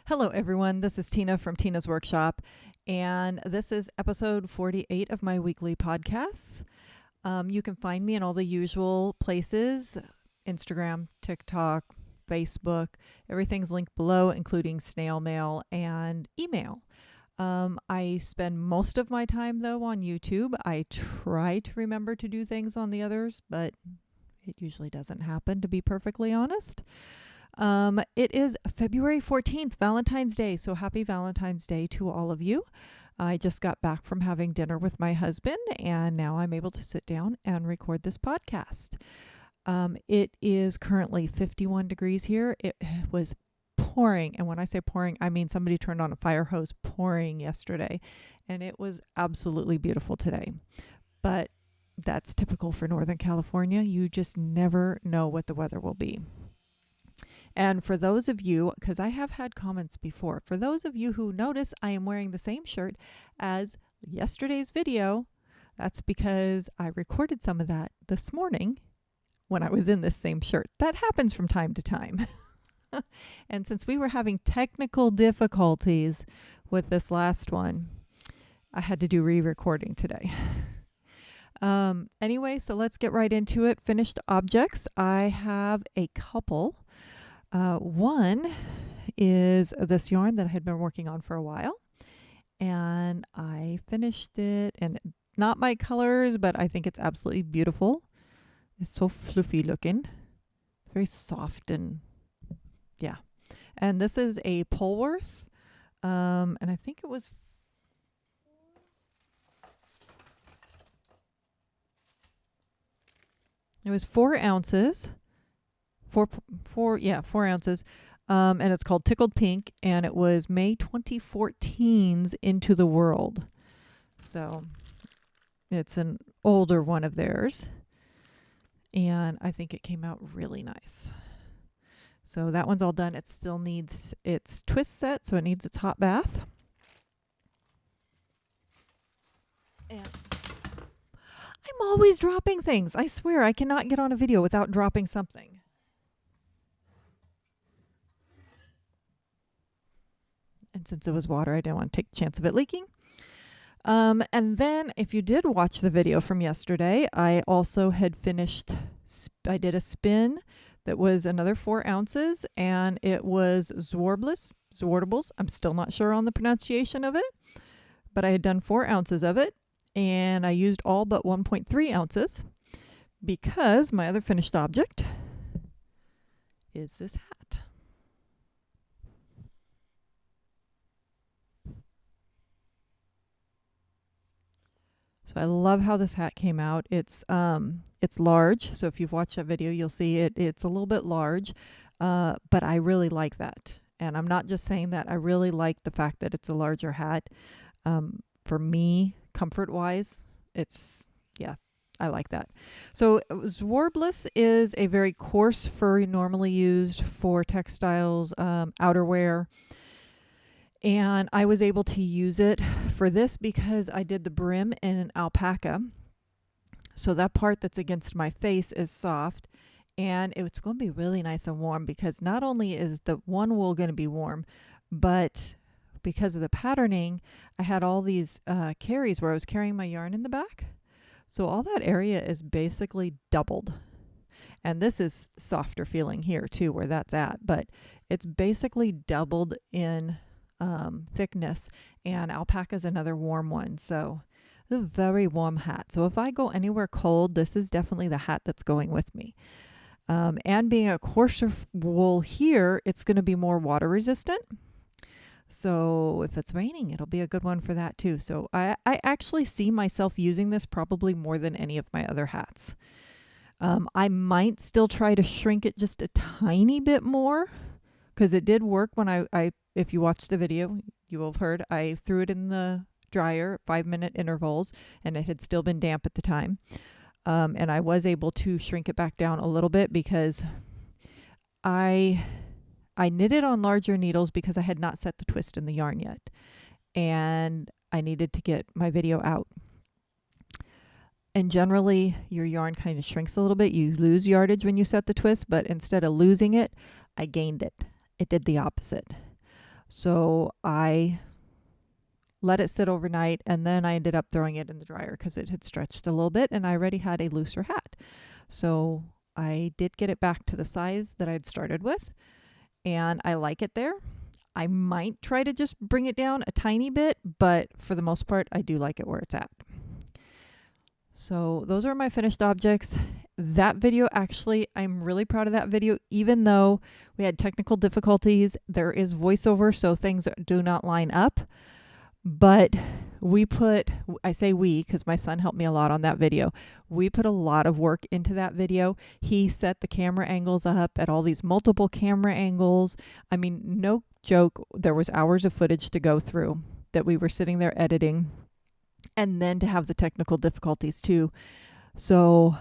Hello, everyone. This is Tina from Tina's Workshop, and this is episode 48 of my weekly podcasts. You can find me in all the usual places: Instagram, TikTok, Facebook. Everything's linked below, including snail mail and email. I spend most of my time, though, on YouTube. I try to remember to do things on the others, but it usually doesn't happen, to be perfectly honest. It is February 14th, Valentine's Day. So happy Valentine's Day to all of you. I just got back from having dinner with my husband, and now I'm able to sit down and record this podcast. It is currently 51 degrees here. It was pouring. And when I say pouring, I mean somebody turned on a fire hose pouring yesterday. And it was absolutely beautiful today. But that's typical for Northern California. You just never know what the weather will be. And for those of you, because I have had comments before, for those of you who notice I am wearing the same shirt as yesterday's video, that's because I recorded some of that this morning when I was in this same shirt. That happens from time to time. And since we were having technical difficulties with this last one, I had to do re-recording today. Anyway, so let's get right into it. Finished objects. I have a couple. One is this yarn that I had been working on for a while, and I finished it, and not my colors, but I think it's absolutely beautiful. It's so fluffy looking, very soft, and yeah. And this is a Polworth, and I think it was 4 ounces. 4 ounces. And it's called Tickled Pink, and it was May 2014's Into the World. So it's an older one of theirs, and I think it came out really nice. So that one's all done. It still needs its twist set, so it needs its hot bath. And I'm always dropping things. I swear I cannot get on a video without dropping something. And since it was water, I didn't want to take a chance of it leaking. And then if you did watch the video from yesterday, I also had finished, I did a spin that was another 4 ounces, and it was Zwartbles. I'm still not sure on the pronunciation of it, but I had done 4 ounces of it, and I used all but 1.3 ounces because my other finished object is this hat. So I love how this hat came out. It's large. So if you've watched that video, you'll see it's a little bit large, but I really like that. And I'm not just saying that. I really like the fact that it's a larger hat. For me, comfort-wise, I like that. So Zwartbles is a very coarse fur normally used for textiles, outerwear. And I was able to use it for this because I did the brim in an alpaca. So that part that's against my face is soft, and it's going to be really nice and warm because not only is the one wool going to be warm, but because of the patterning, I had all these carries where I was carrying my yarn in the back. So all that area is basically doubled. And this is softer feeling here too, where that's at, but it's basically doubled in thickness, and alpaca is another warm one. So it's a very warm hat. So if I go anywhere cold, this is definitely the hat that's going with me. And being a coarser wool here, it's going to be more water resistant. So if it's raining, it'll be a good one for that too. So I actually see myself using this probably more than any of my other hats. I might still try to shrink it just a tiny bit more, because it did work when I if you watched the video, you will have heard I threw it in the dryer 5-minute intervals, and it had still been damp at the time. And I was able to shrink it back down a little bit because I knit it on larger needles because I had not set the twist in the yarn yet. And I needed to get my video out. And generally, your yarn kind of shrinks a little bit. You lose yardage when you set the twist, but instead of losing it, I gained it. It did the opposite. So I let it sit overnight, and then I ended up throwing it in the dryer because it had stretched a little bit and I already had a looser hat. So I did get it back to the size that I'd started with, and I like it there. I might try to just bring it down a tiny bit, but for the most part, I do like it where it's at. So those are my finished objects. That video, actually, I'm really proud of that video, even though we had technical difficulties. There is voiceover, so things do not line up. But I say we because my son helped me a lot on that video. We put a lot of work into that video. He set the camera angles up at all these multiple camera angles. I mean, no joke, there was hours of footage to go through that we were sitting there editing, and then to have the technical difficulties too. So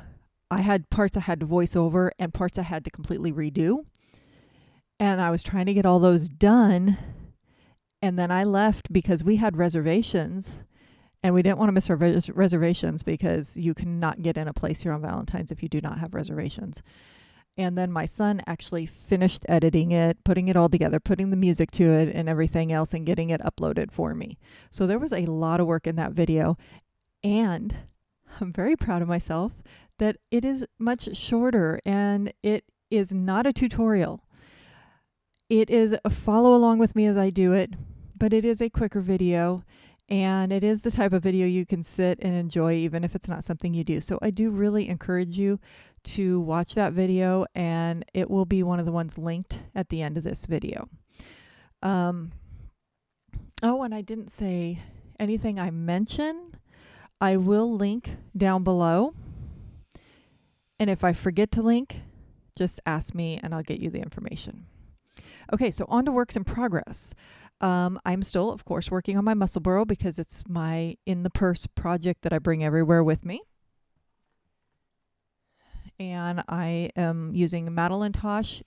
I had parts I had to voice over and parts I had to completely redo. And I was trying to get all those done. And then I left because we had reservations, and we didn't want to miss our reservations because you cannot get in a place here on Valentine's if you do not have reservations. And then my son actually finished editing it, putting it all together, putting the music to it and everything else, and getting it uploaded for me. So there was a lot of work in that video. And I'm very proud of myself that it is much shorter, and it is not a tutorial. It is a follow along with me as I do it, but it is a quicker video, and it is the type of video you can sit and enjoy even if it's not something you do. So I do really encourage you to watch that video, and it will be one of the ones linked at the end of this video. Oh, and I didn't say anything I mentioned. I will link down below, and if I forget to link, just ask me and I'll get you the information. Okay, so on to works in progress. I'm still, of course, working on my muscle burrow because it's my in the purse project that I bring everywhere with me. And I am using Madeline Tosh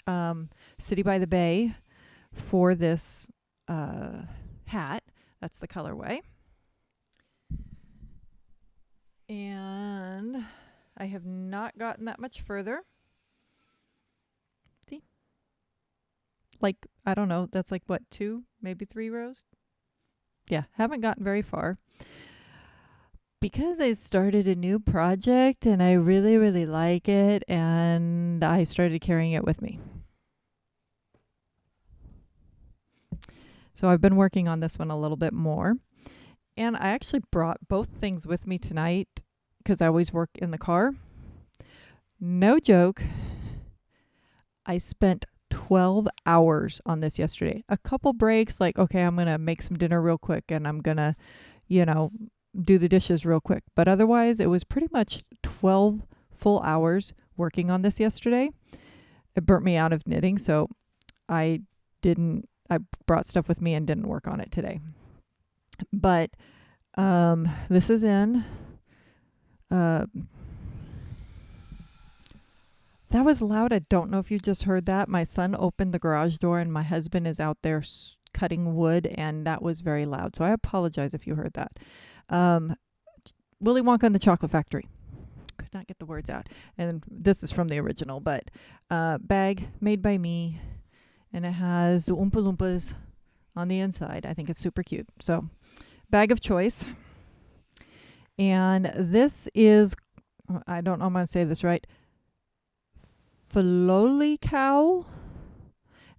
City by the Bay for this hat. That's the colorway. And I have not gotten that much further. See? Like, I don't know, that's like what, 2, maybe 3 rows? Yeah, haven't gotten very far. Because I started a new project and I really, really like it, and I started carrying it with me. So I've been working on this one a little bit more. And I actually brought both things with me tonight because I always work in the car. No joke. I spent 12 hours on this yesterday. A couple breaks, like, okay, I'm going to make some dinner real quick and I'm going to, do the dishes real quick. But otherwise, it was pretty much 12 full hours working on this yesterday. It burnt me out of knitting, so I brought stuff with me and didn't work on it today. But this is in... That was loud. I don't know if you just heard that. My son opened the garage door and my husband is out there cutting wood, and that was very loud. So I apologize if you heard that. Willy Wonka and the Chocolate Factory. Could not get the words out. And this is from the original, but bag made by me, and it has Oompa Loompas on the inside. I think it's super cute. So bag of choice. And this is, I don't know if I'm going to say this right, Filoli Cow,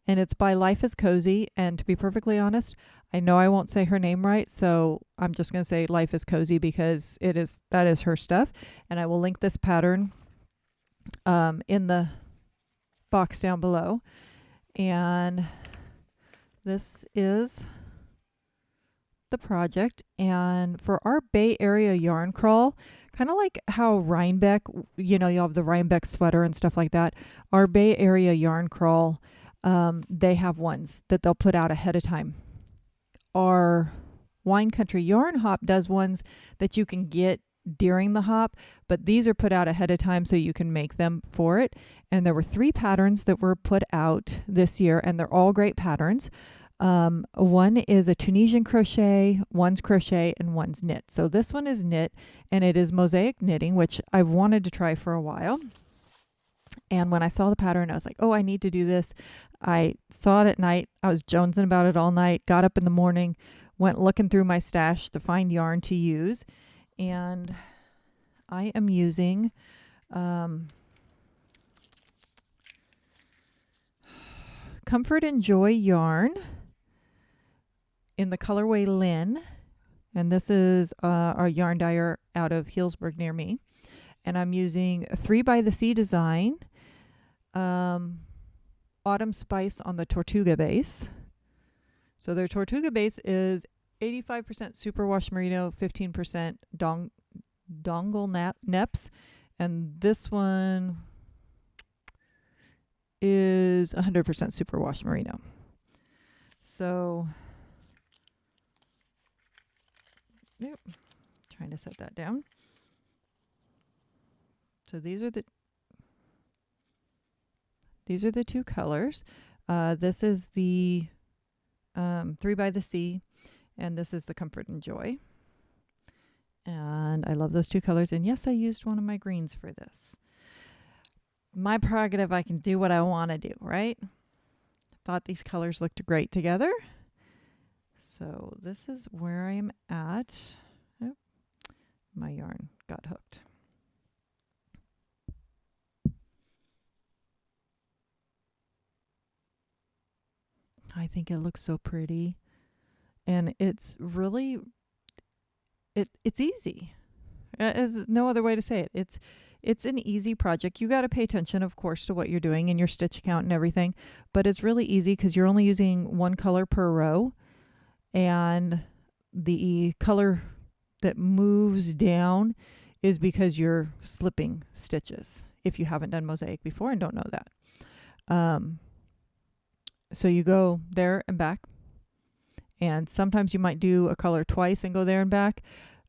and it's by Life is Cozy. And to be perfectly honest, I know I won't say her name right, so I'm just going to say Life is Cozy because that is her stuff. And I will link this pattern in the box down below. And this is the project. And for our Bay Area yarn crawl, kind of like how Rhinebeck, you have the Rhinebeck sweater and stuff like that. Our Bay Area yarn crawl, they have ones that they'll put out ahead of time. Our Wine Country Yarn Hop does ones that you can get during the hop, but these are put out ahead of time so you can make them for it. And there were 3 patterns that were put out this year, and they're all great patterns. One is a Tunisian crochet, one's crochet, and one's knit. So this one is knit, and it is mosaic knitting, which I've wanted to try for a while. And when I saw the pattern, I was like, oh, I need to do this. I saw it at night. I was jonesing about it all night, got up in the morning, went looking through my stash to find yarn to use. And I am using Comfort and Joy yarn in the colorway Lynn. And this is our yarn dyer out of Healdsburg near me. And I'm using 3 by the Sea design, Autumn Spice on the Tortuga base. So their Tortuga base is 85% superwash merino, 15% dongle neps. And this one is 100% superwash merino. So, yep, trying to set that down. So these are the 2 colors. This is the 3 by the Sea, and this is the Comfort and Joy. And I love those 2 colors. And yes, I used one of my greens for this. My prerogative, I can do what I want to do, right? Thought these colors looked great together. So this is where I am at. Oh, my yarn got hooked. I think it looks so pretty. And it's really, it's easy. There's no other way to say it. It's an easy project. You got to pay attention, of course, to what you're doing and your stitch count and everything. But it's really easy because you're only using 1 color per row. And the color that moves down is because you're slipping stitches if you haven't done mosaic before and don't know that. So you go there and back. And sometimes you might do a color twice and go there and back.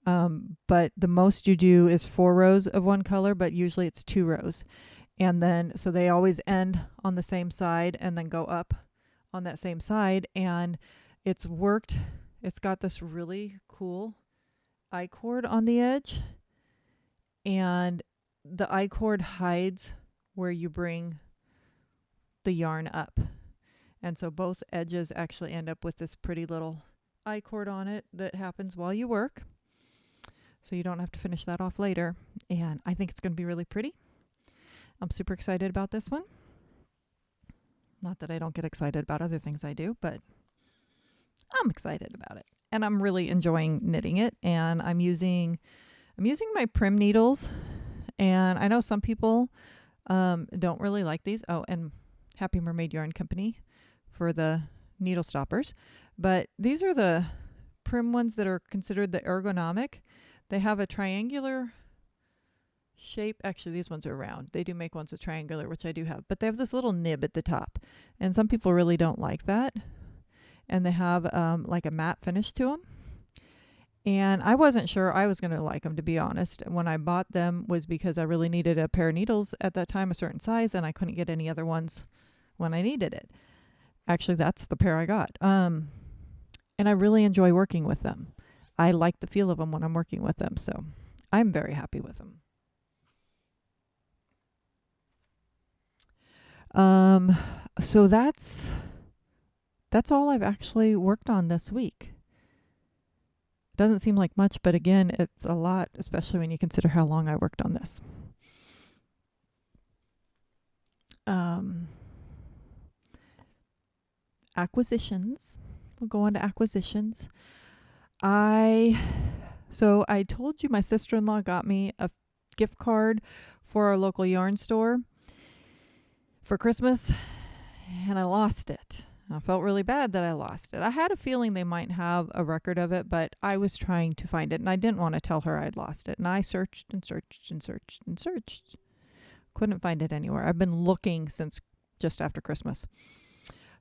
But the most you do is 4 rows of 1 color, but usually it's 2 rows. And then, so they always end on the same side and then go up on that same side. And it's worked. It's got this really cool I-cord on the edge. And the I-cord hides where you bring the yarn up. And so both edges actually end up with this pretty little I-cord on it that happens while you work. So you don't have to finish that off later. And I think it's going to be really pretty. I'm super excited about this one. Not that I don't get excited about other things I do, but I'm excited about it. And I'm really enjoying knitting it. And I'm using my Prim needles. And I know some people don't really like these. Oh, and Happy Mermaid Yarn Company for the needle stoppers. But these are the Prim ones that are considered the ergonomic. They have a triangular shape. Actually, these ones are round. They do make ones with triangular, which I do have. But they have this little nib at the top. And some people really don't like that. And they have like a matte finish to them. And I wasn't sure I was going to like them, to be honest. When I bought them was because I really needed a pair of needles at that time, a certain size, and I couldn't get any other ones when I needed it. Actually, that's the pair I got. And I really enjoy working with them. I like the feel of them when I'm working with them, so I'm very happy with them. So that's all I've actually worked on this week. Doesn't seem like much, but again, it's a lot, especially when you consider how long I worked on this. Acquisitions. We'll go on to acquisitions. So I told you my sister-in-law got me a gift card for our local yarn store for Christmas, and I lost it. I felt really bad that I lost it. I had a feeling they might have a record of it, but I was trying to find it, and I didn't want to tell her I'd lost it. And I searched and searched and searched and searched. Couldn't find it anywhere. I've been looking since just after Christmas.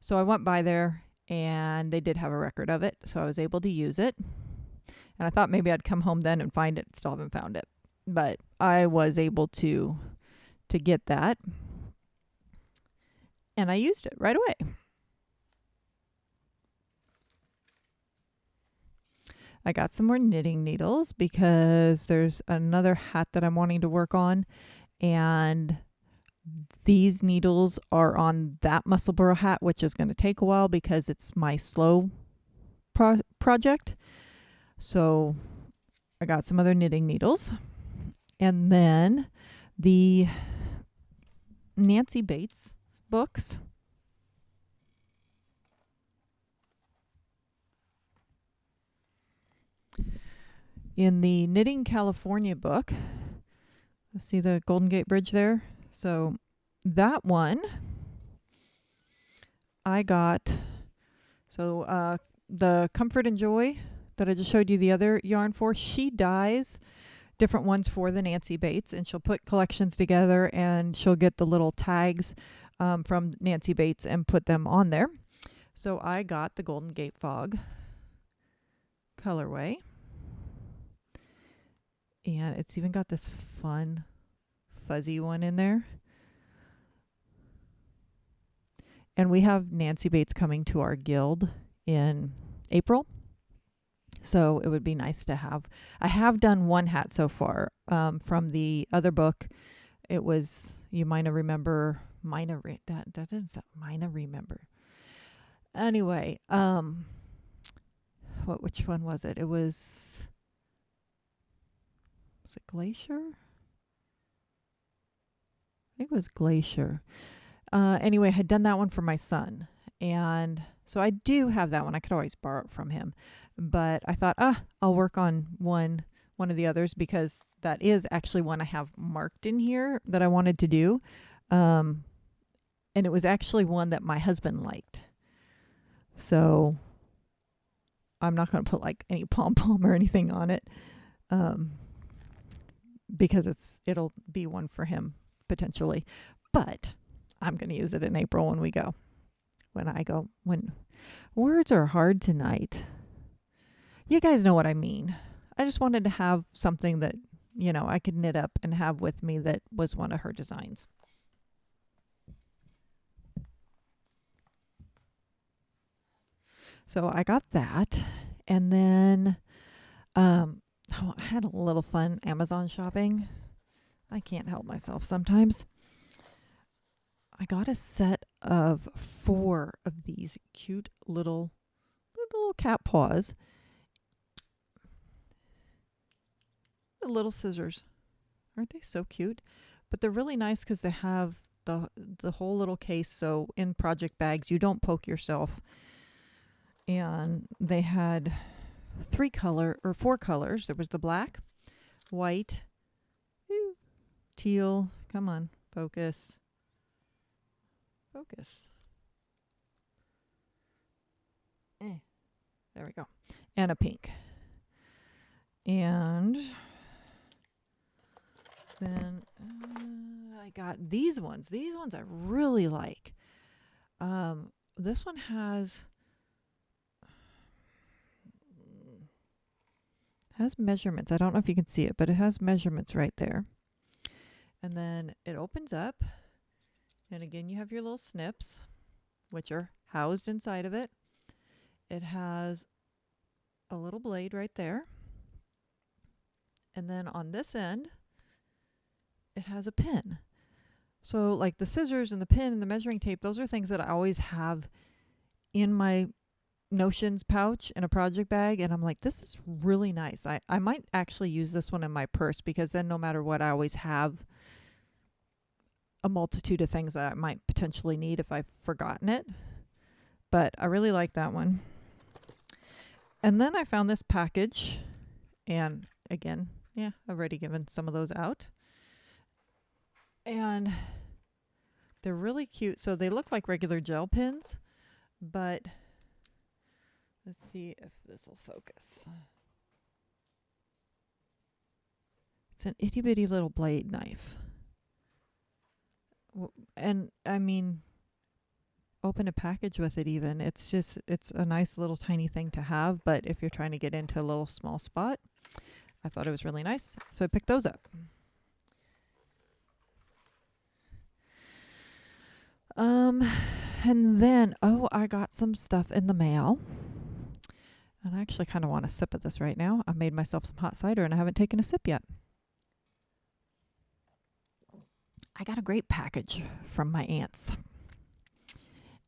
So I went by there, and they did have a record of it, so I was able to use it. And I thought maybe I'd come home then and find it. Still haven't found it. But I was able to get that. And I used it right away. I got some more knitting needles because there's another hat that I'm wanting to work on. And These needles are on that muscle burrow hat, which is going to take a while because it's my slow project. So I got some other knitting needles. And then the Nancy Bates books. In the Knitting California book, see the Golden Gate Bridge there? So that one I got, the Comfort and Joy that I just showed you the other yarn for, she dyes different ones for the Nancy Bates, and she'll put collections together and she'll get the little tags from Nancy Bates and put them on there. So I got the Golden Gate Fog colorway. And it's even got this fun fuzzy one in there. And we have Nancy Bates coming to our guild in April. So it would be nice to have. I have done one hat so far from the other book. It was, you might remember, that doesn't sound, remember. Anyway, which one was it? It was it Glacier? I think it was Glacier. Anyway, I had done that one for my son. And so I do have that one. I could always borrow it from him. But I thought, I'll work on one of the others because that is actually one I have marked in here that I wanted to do. And it was actually one that my husband liked. So I'm not going to put like any pom-pom or anything on it. Because it'll be one for him potentially. But I'm going to use it in April when we go. When words are hard tonight. You guys know what I mean. I just wanted to have something that, I could knit up and have with me that was one of her designs. So I got that. And then I had a little fun Amazon shopping. I can't help myself sometimes. I got a set of 4 of these cute little cat paws. The little scissors. Aren't they so cute? But they're really nice because they have the whole little case, so in project bags you don't poke yourself. And they had 4 colors. There was the black, white, teal. Come on, focus. There we go. And a pink. And then I got these ones. These ones I really like. This one has measurements. I don't know if you can see it, but it has measurements right there. And then it opens up. And again, you have your little snips, which are housed inside of it. It has a little blade right there. And then on this end, it has a pin. So like the scissors and the pin and the measuring tape, those are things that I always have in my notions pouch in a project bag. And I'm like, this is really nice. I might actually use this one in my purse because then no matter what, I always have a multitude of things that I might potentially need if I've forgotten it. But I really like that one. And then I found this package. And again, I've already given some of those out. And they're really cute. So they look like regular gel pins, but let's see if this will focus. It's an itty bitty little blade knife. And I mean, open a package with it even. It's a nice little tiny thing to have, but if you're trying to get into a little small spot, I thought it was really nice. So I picked those up. And then, I got some stuff in the mail. And I actually kind of want a sip of this right now. I made myself some hot cider and I haven't taken a sip yet. I got a great package from my aunts.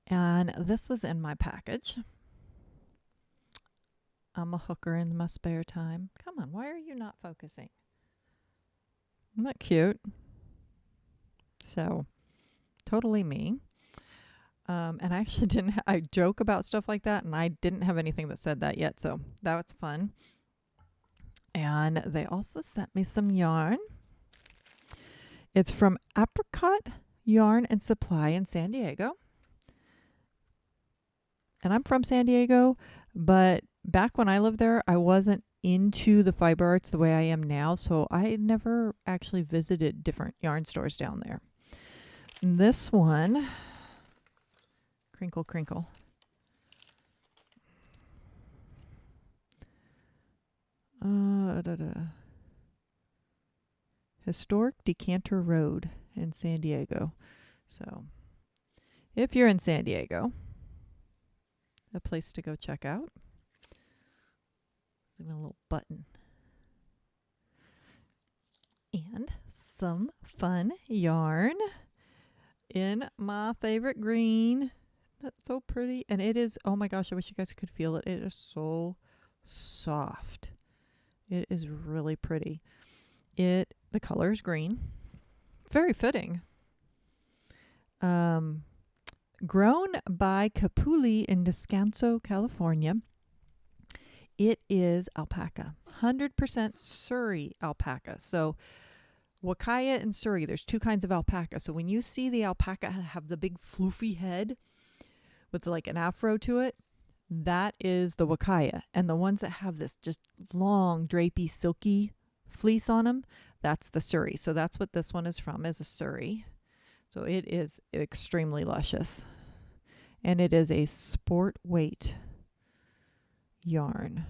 And this was in my package. I'm a hooker in my spare time. Come on, why are you not focusing? Isn't that cute? So, totally me. And I actually didn't, I joke about stuff like that, and I didn't have anything that said that yet. So, that was fun. And they also sent me some yarn. It's from Apricot Yarn and Supply in San Diego. And I'm from San Diego, but back when I lived there, I wasn't into the fiber arts the way I am now, so I never actually visited different yarn stores down there. And this one, crinkle, crinkle. Historic Decanter Road in San Diego. So, if you're in San Diego, a place to go check out. Give me a little button. And some fun yarn in my favorite green. That's so pretty. And it is, oh my gosh, I wish you guys could feel it. It is so soft. It is really pretty. The color is green. Very fitting. Grown by Capuli in Descanso, California. It is alpaca, 100% Surrey alpaca. So Wakaya and Surrey, there's two kinds of alpaca. So when you see the alpaca have the big floofy head with like an afro to it, that is the Wakaya. And the ones that have this just long, drapey, silky fleece on them, that's the Surrey. So that's what this one is from, is a Surrey. So it is extremely luscious. And it is a sport weight yarn.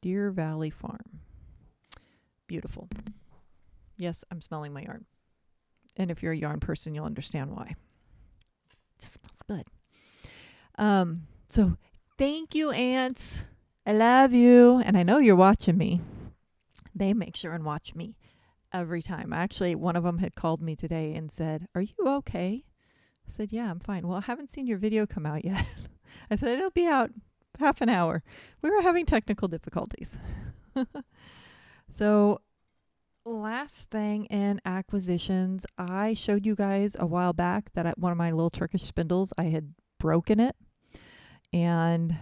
Deer Valley Farm. Beautiful. Yes, I'm smelling my yarn. And if you're a yarn person, you'll understand why. It smells good. So thank you, aunts. I love you. And I know you're watching me. They make sure and watch me every time. Actually, one of them had called me today and said, "Are you okay?" I said, "Yeah, I'm fine." "Well, I haven't seen your video come out yet." I said, "It'll be out half an hour." We were having technical difficulties. So last thing in acquisitions, I showed you guys a while back that one of my little Turkish spindles, I had broken it. And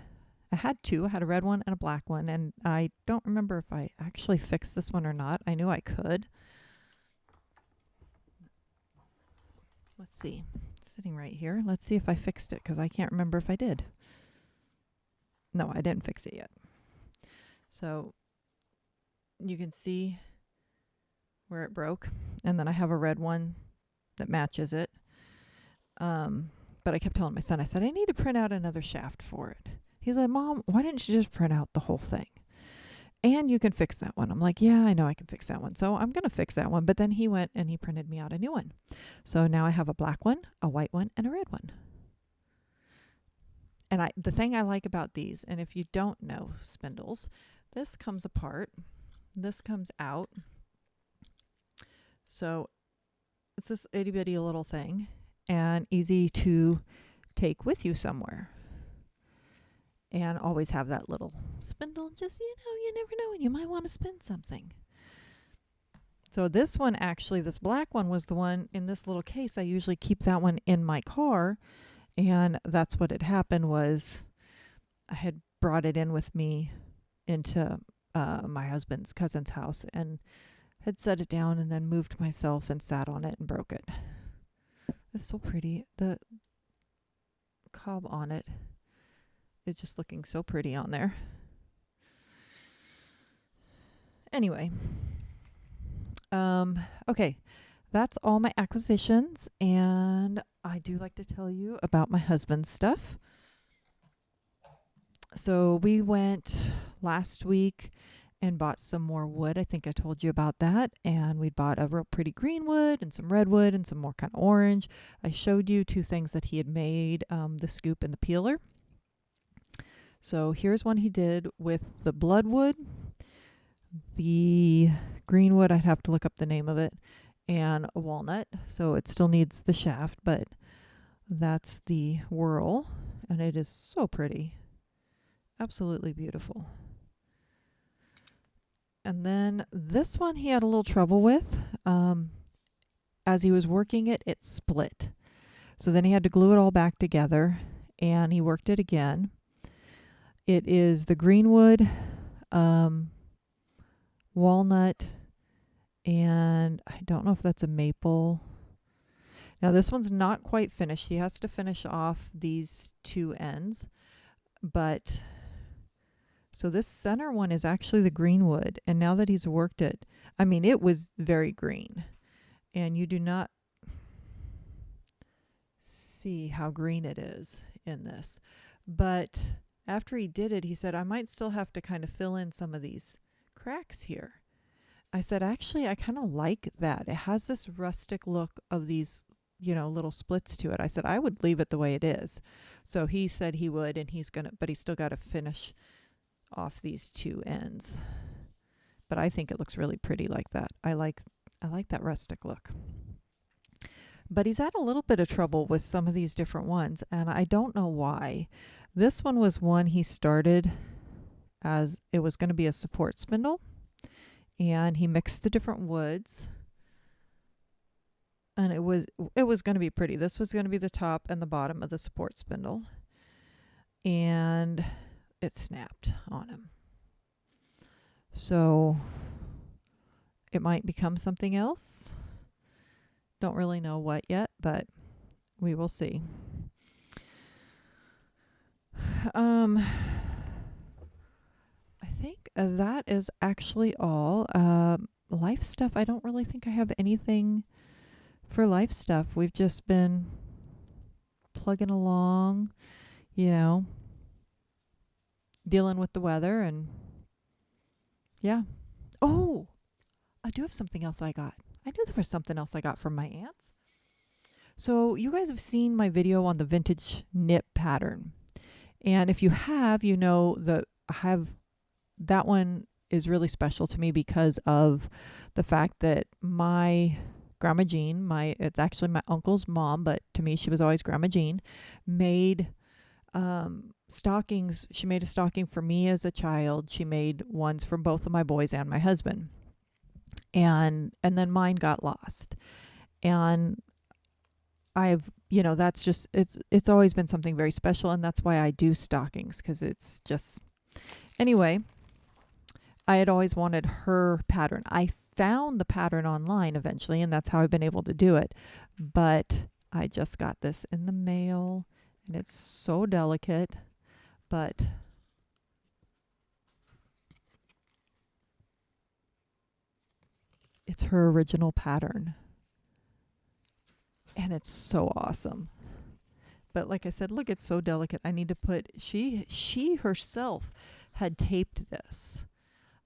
I had two. I had a red one and a black one. And I don't remember if I actually fixed this one or not. I knew I could. Let's see. It's sitting right here. Let's see if I fixed it, because I can't remember if I did. No, I didn't fix it yet. So you can see where it broke. And then I have a red one that matches it. But I kept telling my son, I said, I need to print out another shaft for it. He's like, "Mom, why didn't you just print out the whole thing? And you can fix that one." I'm like, "Yeah, I know I can fix that one." So I'm going to fix that one. But then he went and he printed me out a new one. So now I have a black one, a white one, and a red one. And the thing I like about these, and if you don't know spindles, this comes apart. This comes out. So it's this itty bitty little thing and easy to take with you somewhere. And always have that little spindle. Just, you never know when you might want to spin something. So this one, actually, this black one was the one in this little case. I usually keep that one in my car. And that's what had happened was I had brought it in with me into my husband's cousin's house and had set it down and then moved myself and sat on it and broke it. It's so pretty. The cob on it is just looking so pretty on there. Anyway, okay, that's all my acquisitions, and I do like to tell you about my husband's stuff. So we went last week and bought some more wood. I think I told you about that. And we bought a real pretty green wood and some red wood and some more kind of orange. I showed you two things that he had made, the scoop and the peeler. So here's one he did with the bloodwood, the green wood, I'd have to look up the name of it, and a walnut. So it still needs the shaft, but that's the whorl, and it is so pretty. Absolutely beautiful. And then this one he had a little trouble with. As he was working it, it split. So then he had to glue it all back together, and he worked it again. It is the greenwood, walnut, and I don't know if that's a maple. Now this one's not quite finished. He has to finish off these two ends, but so this center one is actually the greenwood, and now that he's worked it, I mean, it was very green, and you do not see how green it is in this. But after he did it, he said, I might still have to kind of fill in some of these cracks here. I said, actually, I kind of like that. It has this rustic look of these, little splits to it. I said, I would leave it the way it is. So he said he would, and but he's still got to finish off these two ends. But I think it looks really pretty like that. I like that rustic look. But he's had a little bit of trouble with some of these different ones, and I don't know why. This one was one he started as it was going to be a support spindle, and he mixed the different woods, and it was going to be pretty. This was going to be the top and the bottom of the support spindle, and it snapped on him. So it might become something else. Don't really know what yet, but we will see. I think that is actually all. Life stuff, I don't really think I have anything for life stuff. We've just been plugging along, dealing with the weather, and yeah. Oh, I do have something else I got. I knew there was something else I got from my aunts. So you guys have seen my video on the vintage knit pattern. And if you have, that one is really special to me because of the fact that my Grandma Jean, it's actually my uncle's mom, but to me she was always Grandma Jean, made stockings. She made a stocking for me as a child. She made ones for both of my boys and my husband. And then mine got lost. And that's just, it's always been something very special, and that's why I do stockings, because it's just, anyway, I had always wanted her pattern. I found the pattern online eventually, and that's how I've been able to do it. But I just got this in the mail, and it's so delicate, but it's her original pattern. And it's so awesome. But like I said, look, it's so delicate. I need to put, she herself had taped this.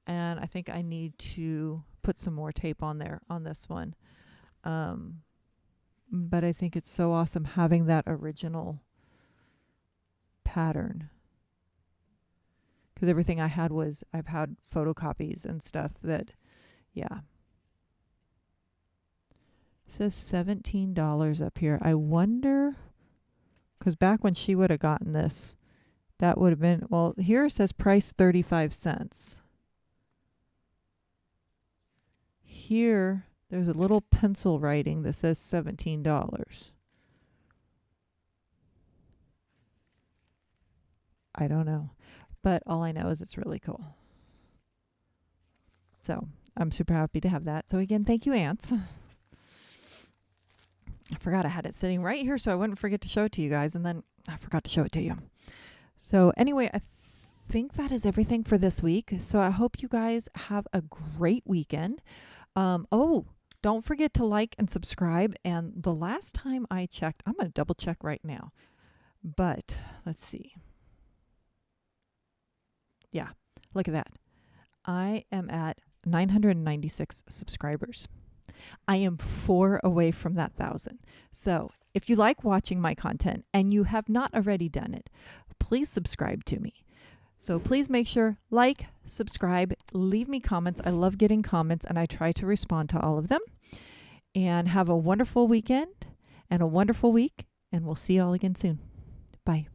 And I think I need to put some more tape on there on this one. But I think it's so awesome having that original pattern. Because everything I had I've had photocopies and stuff that, yeah. It says $17 up here. I wonder, because back when she would have gotten this, that would have been, well, here it says price 35 cents. Here, there's a little pencil writing that says $17. I don't know. But all I know is it's really cool. So I'm super happy to have that. So again, thank you, aunts. I forgot I had it sitting right here so I wouldn't forget to show it to you guys, and then I forgot to show it to you. So anyway, I think that is everything for this week. So I hope you guys have a great weekend. Don't forget to like and subscribe. And the last time I checked, I'm going to double check right now. But let's see. Yeah, look at that. I am at 996 subscribers. I am 4 away from that 1,000. So if you like watching my content and you have not already done it, please subscribe to me. So please make sure, like, subscribe, leave me comments. I love getting comments, and I try to respond to all of them. and have a wonderful weekend and a wonderful week. And we'll see you all again soon. Bye.